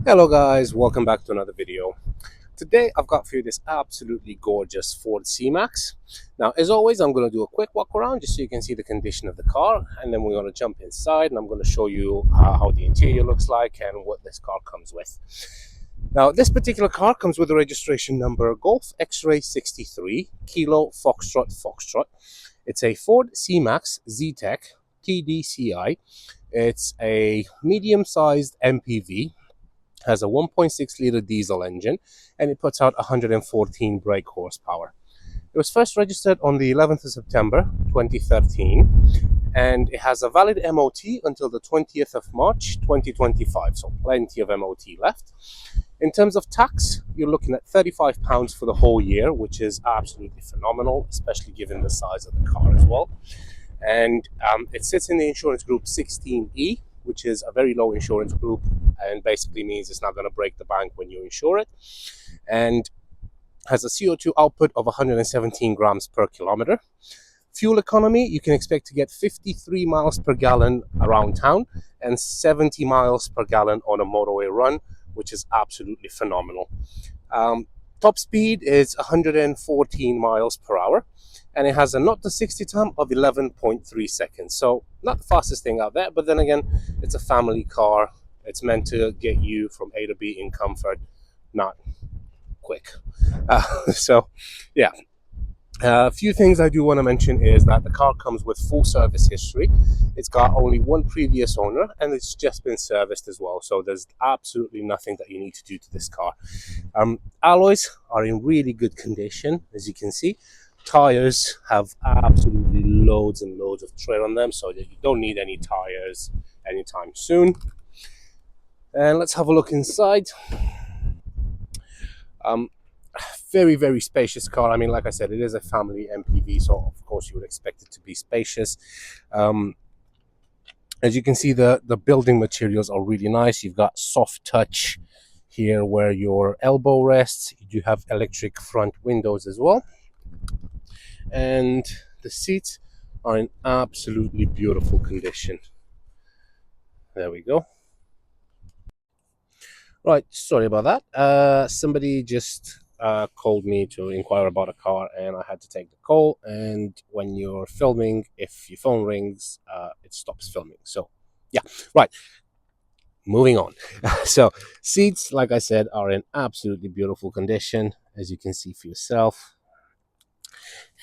Hello guys, welcome back to another video. Today I've got for you this absolutely gorgeous Ford C-Max. Now as always I'm going to do a quick walk around just so you can see the condition of the car, and then we're going to jump inside and I'm going to show you how the interior looks like and what this car comes with. Now this particular car comes with a registration number Golf X-Ray 63 Kilo Foxtrot Foxtrot. It's a Ford C-Max Zetec Tdci. It's a medium-sized MPV, has a 1.6 liter diesel engine, and it puts out 114 brake horsepower. It was first registered on the 11th of September 2013, and it has a valid MOT until the 20th of March 2025, so plenty of MOT left. In terms of tax, you're looking at £35 for the whole year, which is absolutely phenomenal, especially given the size of the car as well. And it sits in the insurance group 16E, which is a very low insurance group and basically means it's not going to break the bank when you insure it, and has a CO2 output of 117 grams per kilometer. Fuel economy, you can expect to get 53 miles per gallon around town and 70 miles per gallon on a motorway run, which is absolutely phenomenal. Top speed is 114 miles per hour, and it has a 0 to 60 time of 11.3 seconds. So not the fastest thing out there, but then again, it's a family car. It's meant to get you from A to B in comfort, not quick. So yeah. A few things I do want to mention is that the car comes with full service history. It's got only one previous owner and it's just been serviced as well. So there's absolutely nothing that you need to do to this car. Alloys are in really good condition, as you can see. Tires have absolutely loads and loads of tread on them, so that you don't need any tires anytime soon. And let's have a look inside. Very, very spacious car. I mean, like I said, it is a family MPV, so of course you would expect it to be spacious. As you can see, the building materials are really nice. You've got soft touch here where your elbow rests. You do have electric front windows as well. And the seats are in absolutely beautiful condition. There we go. Right, sorry about that. Somebody just called me to inquire about a car, and I had to take the call. And when you're filming, if your phone rings, it stops filming. So, yeah, right. Moving on. So, seats, like I said, are in absolutely beautiful condition, as you can see for yourself.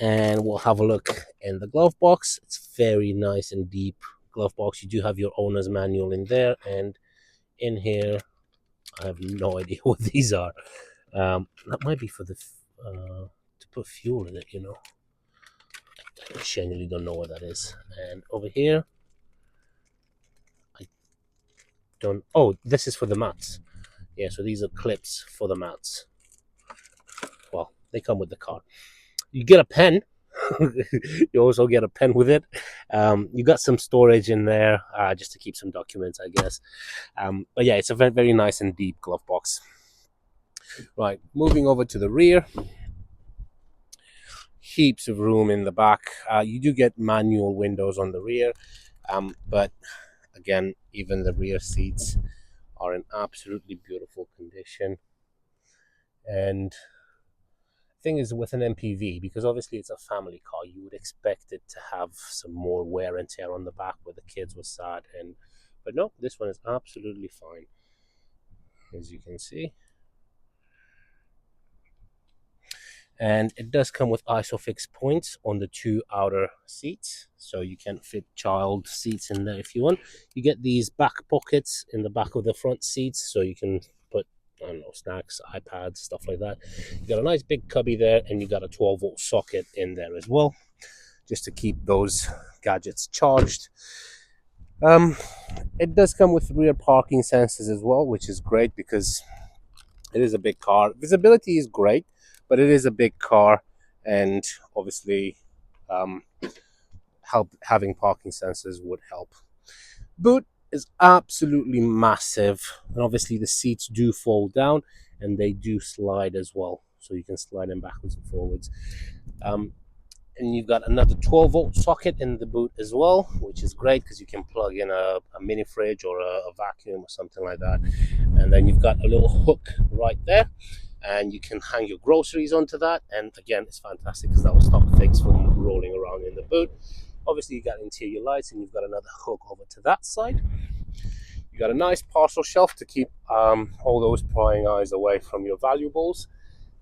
And we'll have a look in the glove box. It's very nice and deep glove box. You do have your owner's manual in there, and in here I have no idea what these are. That might be for the to put fuel in it, you know. I genuinely don't know what that is. And over here, I don't. Oh, this is for the mats. Yeah, so these are clips for the mats. Well, they come with the car. You get a pen. You also get a pen with it. You got some storage in there just to keep some documents, I guess. But yeah, it's a very, very nice and deep glove box. Right, moving over to the rear. Heaps of room in the back. You do get manual windows on the rear, but again, even the rear seats are in absolutely beautiful condition. And the thing is, with an MPV, because obviously it's a family car, you would expect it to have some more wear and tear on the back where the kids were sat, but no, this one is absolutely fine, as you can see. And it does come with ISOFIX points on the two outer seats, so you can fit child seats in there if you want. You get these back pockets in the back of the front seats, so you can put, I don't know, snacks, iPads, stuff like that. You got a nice big cubby there, and you got a 12-volt socket in there as well, just to keep those gadgets charged. It does come with rear parking sensors as well, which is great because it is a big car. Visibility is great, but it is a big car, and obviously having parking sensors would help. Boot is absolutely massive, and obviously the seats do fold down and they do slide as well, so you can slide them backwards and forwards. And you've got another 12-volt socket in the boot as well, which is great because you can plug in a mini fridge or a vacuum or something like that. And then you've got a little hook right there, and you can hang your groceries onto that. And again, it's fantastic because that will stop things from rolling around in the boot. Obviously, you got interior lights, and you've got another hook over to that side. You got a nice parcel shelf to keep all those prying eyes away from your valuables.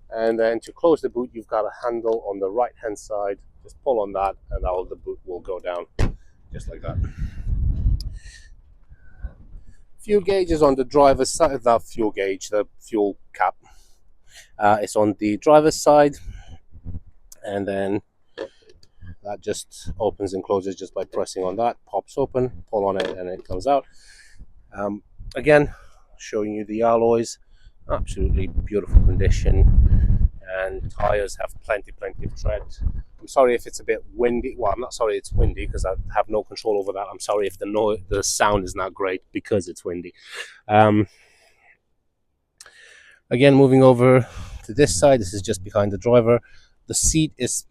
And then to close the boot, you've got a handle on the right hand side. Just pull on that, and the boot will go down just like that. Fuel gauge is on the driver's side. The fuel gauge, the fuel cap, it's on the driver's side, and then that just opens and closes just by pressing on that. Pops open, pull on it, and it comes out. Again, showing you the alloys, absolutely beautiful condition, and tires have plenty of tread. I'm sorry if it's a bit windy. Well, I'm not sorry it's windy because I have no control over that. I'm sorry if the sound is not great because it's windy. Again, moving over to this side, this is just behind the driver. The seat is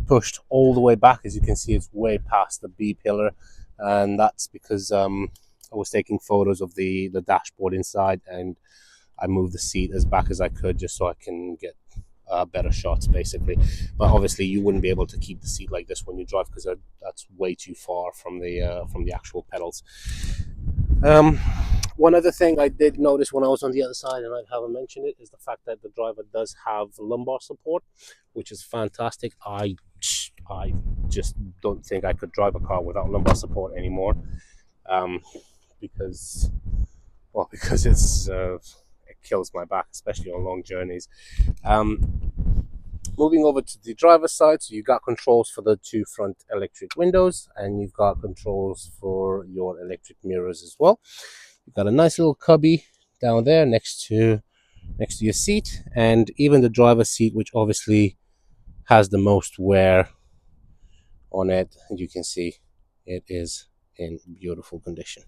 pushed all the way back. As you can see, it's way past the B pillar, and that's because I was taking photos of the dashboard inside, and I moved the seat as back as I could just so I can get better shots, basically. But obviously, you wouldn't be able to keep the seat like this when you drive because that's way too far from the actual pedals. One other thing I did notice when I was on the other side, and I haven't mentioned it, is the fact that the driver does have lumbar support, which is fantastic. I just don't think I could drive a car without lumbar support anymore, because it's it kills my back, especially on long journeys. Moving over to the driver's side, so you've got controls for the two front electric windows, and you've got controls for your electric mirrors as well. You've got a nice little cubby down there next to your seat, and even the driver's seat, which obviously has the most wear on it, and you can see it is in beautiful condition.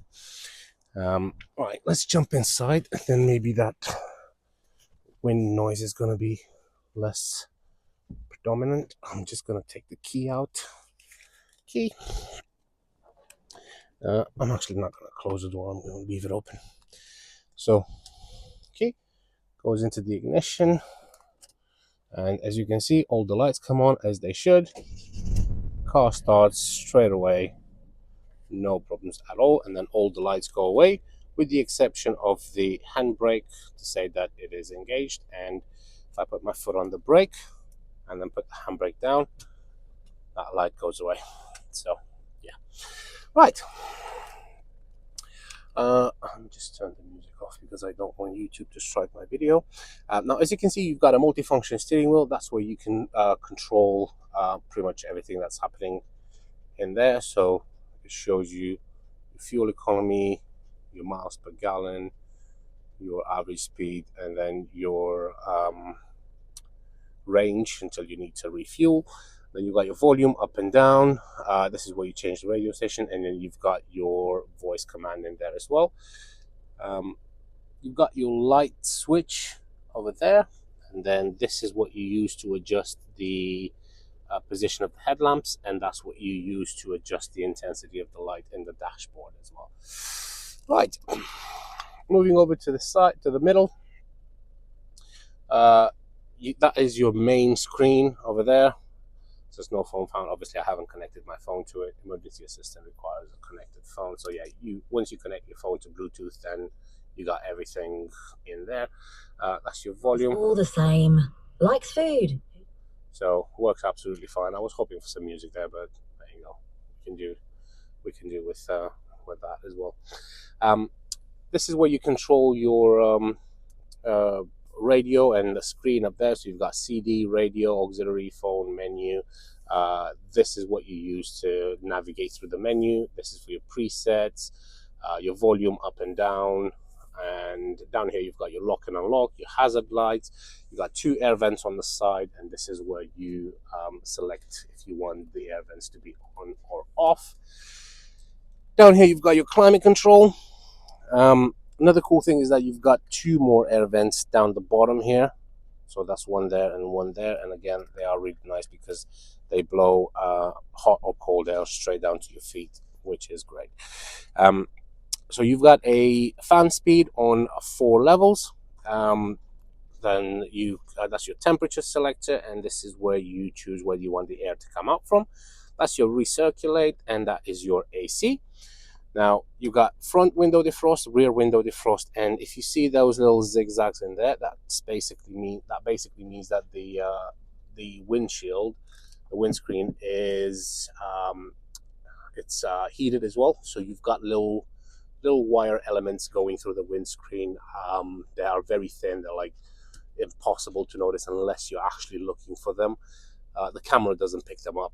Right, let's jump inside, and then maybe that wind noise is going to be less predominant. I'm just going to take the key out. I'm actually not going to close the door. I'm going to leave it open. So, key goes into the ignition, and as you can see, all the lights come on as they should. Car starts straight away, no problems at all, and then all the lights go away with the exception of the handbrake to say that it is engaged. And if I put my foot on the brake and then put the handbrake down, that light goes away. So yeah, right. I'm just turn the music off because I don't want YouTube to strike my video. Now, as you can see, you've got a multifunction steering wheel. That's where you can control pretty much everything that's happening in there. So it shows you your fuel economy, your miles per gallon, your average speed, and then your range until you need to refuel. Then you've got your volume up and down. This is where you change the radio station, and then you've got your voice command in there as well. You've got your light switch over there, and then this is what you use to adjust the position of the headlamps, and that's what you use to adjust the intensity of the light in the dashboard as well. Right, moving over to the side, to the middle. That is your main screen over there. So there's no phone found. Obviously, I haven't connected my phone to it. Emergency assistant requires a connected phone. So yeah, once you connect your phone to Bluetooth, then you got everything in there. That's your volume. It's all the same. Likes food. So works absolutely fine. I was hoping for some music there, but there you go. We can do with that as well. This is where you control your radio and the screen up there. So you've got CD, radio, auxiliary, phone, menu. This is what you use to navigate through the menu. This is for your presets, your volume up and down. And down here you've got your lock and unlock, your hazard lights. You've got two air vents on the side, and this is where you select if you want the air vents to be on or off. Down here you've got your climate control. Another cool thing is that you've got two more air vents down the bottom here. So that's one there and one there, and again they are really nice because they blow hot or cold air straight down to your feet, which is great. So you've got a fan speed on 4 levels. Then that's your temperature selector, and this is where you choose where you want the air to come out from. That's your recirculate, and that is your AC. Now you got front window defrost, rear window defrost, and if you see those little zigzags in there, that basically means that the windshield, the windscreen is it's heated as well. So you've got little wire elements going through the windscreen. They are very thin. They're like impossible to notice unless you're actually looking for them. The camera doesn't pick them up.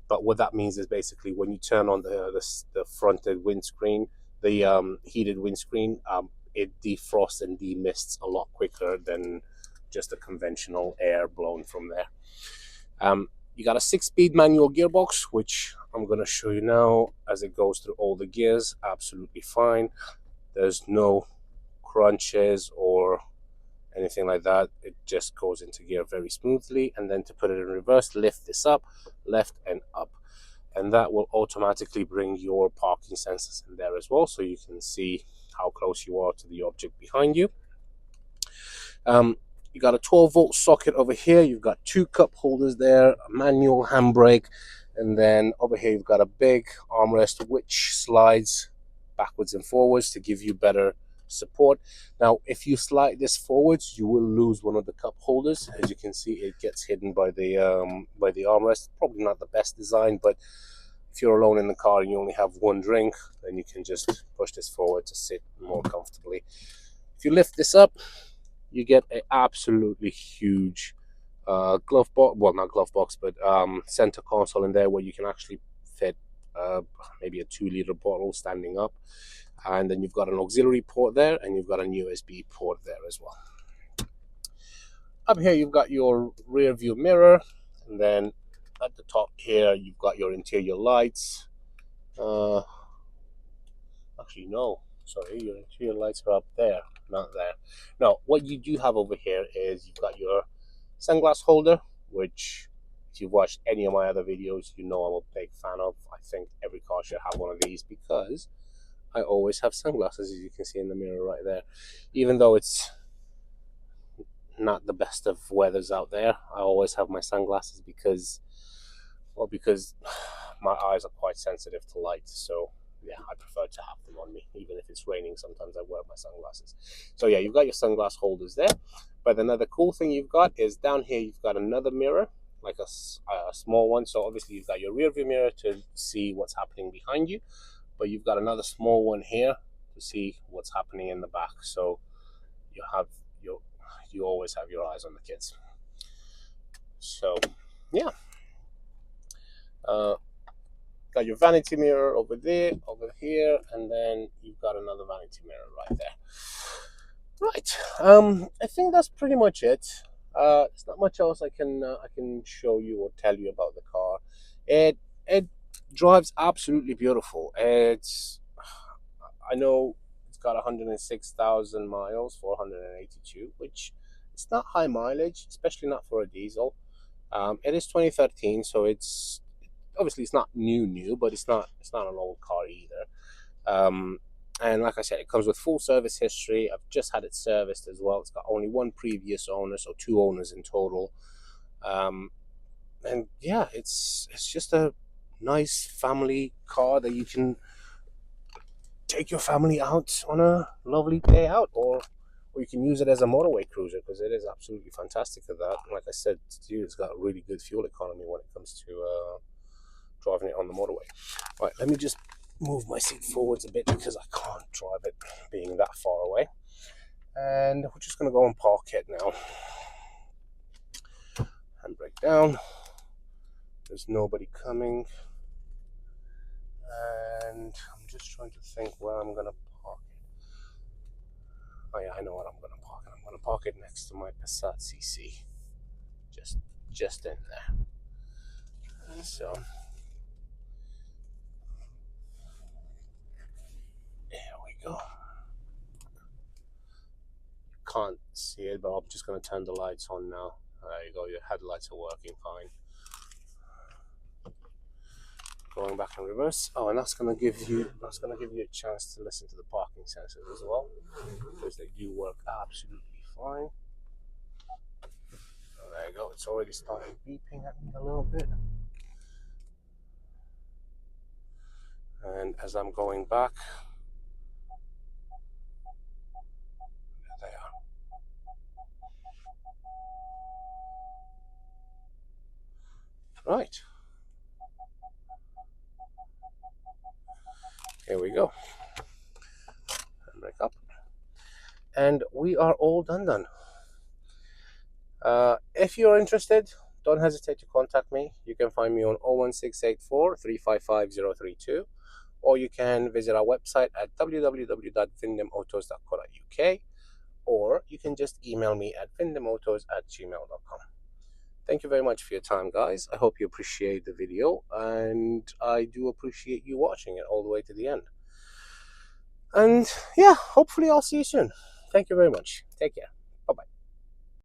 But what that means is basically when you turn on the fronted windscreen, the heated windscreen, it defrosts and demists a lot quicker than just a conventional air blown from there. You got a 6-speed manual gearbox, which I'm going to show you now as it goes through all the gears. Absolutely fine. There's no crunches or anything like that. It just goes into gear very smoothly. And then to put it in reverse, lift this up, left and up, and that will automatically bring your parking sensors in there as well, so you can see how close you are to the object behind you. You got a 12-volt socket over here. You've got 2 cup holders there, a manual handbrake, and then over here you've got a big armrest which slides backwards and forwards to give you better support. Now if you slide this forwards, you will lose one of the cup holders. As you can see, it gets hidden by the armrest. Probably not the best design, but if you're alone in the car and you only have one drink, then you can just push this forward to sit more comfortably. If you lift this up, you get an absolutely huge glove box, well, not glove box, but center console in there where you can actually fit maybe a 2-liter bottle standing up. And then you've got an auxiliary port there, and you've got an USB port there as well. Up here you've got your rear view mirror, and then at the top here you've got your interior lights. Actually no, sorry, your interior lights are up there, not there. No, what you do have over here is you've got your sunglass holder, which if you've watched any of my other videos, you know I'm a big fan of. I think every car should have one of these because I always have sunglasses, as you can see in the mirror right there. Even though it's not the best of weathers out there, I always have my sunglasses because my eyes are quite sensitive to light. So yeah, I prefer to have them on me. Even if it's raining, sometimes I wear my sunglasses. So yeah, you've got your sunglass holders there. But another cool thing you've got is down here you've got another mirror, like a small one. So obviously you've got your rear view mirror to see what's happening behind you, but you've got another small one here to see what's happening in the back. So you always have your eyes on the kids. So yeah, got your vanity mirror over there, over here, and then you've got another vanity mirror right there. Right, I think that's pretty much it. There's not much else I can show you or tell you about the car. It drives absolutely beautiful. I know it's got 106,000 miles, 482, which it's not high mileage, especially not for a diesel. It is 2013, so it's obviously it's not new, but it's not an old car either. And like I said, it comes with full service history. I've just had it serviced as well. It's got only one previous owner, so 2 owners in total. And yeah, it's just a nice family car that you can take your family out on a lovely day out, or you can use it as a motorway cruiser because it is absolutely fantastic at that. Like I said to you, it's got a really good fuel economy when it comes to driving it on the motorway. Right, let me just move my seat forwards a bit because I can't drive it being that far away. And we're just going to go and park it now. Handbrake down. There's nobody coming. And I'm just trying to think where I'm going to park it. Oh yeah, I know what I'm going to park it. I'm going to park it next to my Passat CC. Just in there. So there we go. Can't see it, but I'm just going to turn the lights on now. There you go, your headlights are working fine. Going back in reverse. Oh, and that's gonna give you a chance to listen to the parking sensors as well, because they do work absolutely fine. Oh, there you go. It's already started beeping at me a little bit. And as I'm going back, there they are. Right. Here we go. And break up. And we are all done. If you're interested, don't hesitate to contact me. You can find me on 01684 355 032, or you can visit our website at www.vindemautos.co.uk, or you can just email me at vindemautos@gmail.com. Thank you very much for your time, guys. I hope you appreciate the video, and I do appreciate you watching it all the way to the end. And yeah, hopefully I'll see you soon. Thank you very much. Take care.